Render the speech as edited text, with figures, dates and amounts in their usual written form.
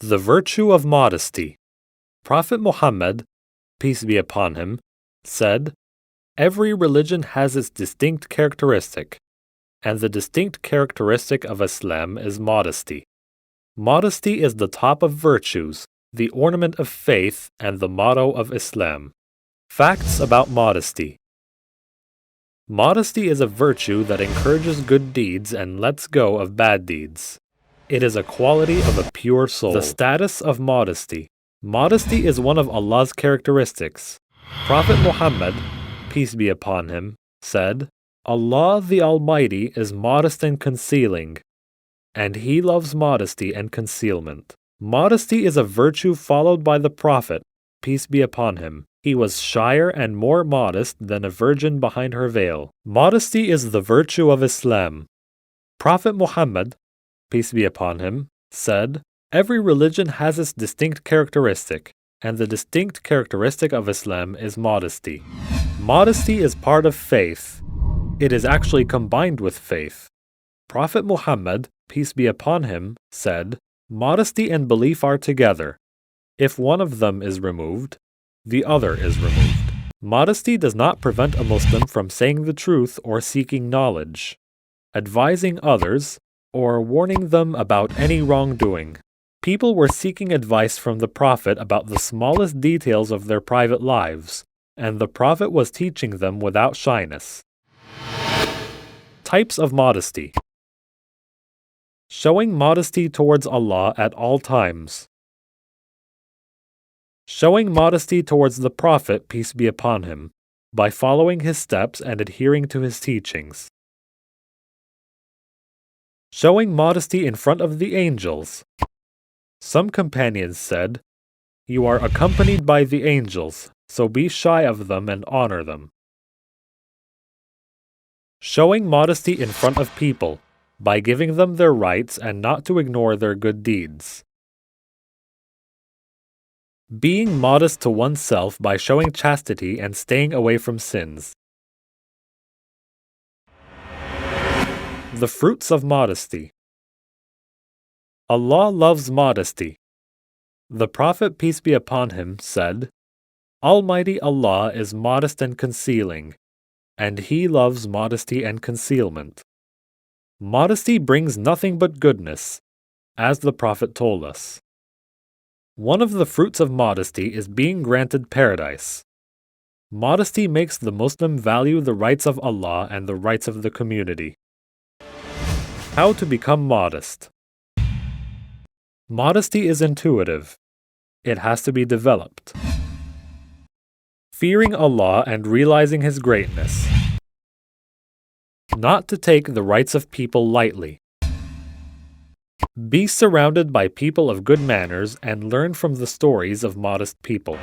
The virtue of modesty. Prophet Muhammad, peace be upon him, said, "Every religion has its distinct characteristic, and the distinct characteristic of Islam is modesty. Modesty is the top of virtues, the ornament of faith, and the motto of Islam." Facts about modesty. Modesty is a virtue that encourages good deeds and lets go of bad deeds. It is a quality of a pure soul. The status of modesty. Modesty is one of Allah's characteristics. Prophet Muhammad, peace be upon him, said, "Allah the Almighty is modest and concealing, and He loves modesty and concealment." Modesty is a virtue followed by the Prophet, peace be upon him. He was shyer and more modest than a virgin behind her veil. Modesty is the virtue of Islam. Prophet Muhammad, peace be upon him, said, "Every religion has its distinct characteristic, and the distinct characteristic of Islam is modesty. Modesty is part of faith. It is actually combined with faith." Prophet Muhammad, peace be upon him, said, "Modesty and belief are together. If one of them is removed, the other is removed." Modesty does not prevent a Muslim from saying the truth or seeking knowledge, advising others, or warning them about any wrongdoing. People were seeking advice from the Prophet about the smallest details of their private lives, and the Prophet was teaching them without shyness. Types of modesty. Showing modesty towards Allah at all times. Showing modesty towards the Prophet, peace be upon him, by following his steps and adhering to his teachings. Showing modesty in front of the angels. Some companions said, "You are accompanied by the angels, so be shy of them and honor them." Showing modesty in front of people, by giving them their rights and not to ignore their good deeds. Being modest to oneself by showing chastity and staying away from sins. The fruits of modesty. Allah loves modesty. The Prophet, peace be upon him, said, "Almighty Allah is modest and concealing, and He loves modesty and concealment." Modesty brings nothing but goodness, as the Prophet told us. One of the fruits of modesty is being granted paradise. Modesty makes the Muslim value the rights of Allah and the rights of the community. How to become modest. Modesty is intuitive. It has to be developed. Fearing Allah and realizing His greatness. Not to take the rights of people lightly. Be surrounded by people of good manners and learn from the stories of modest people.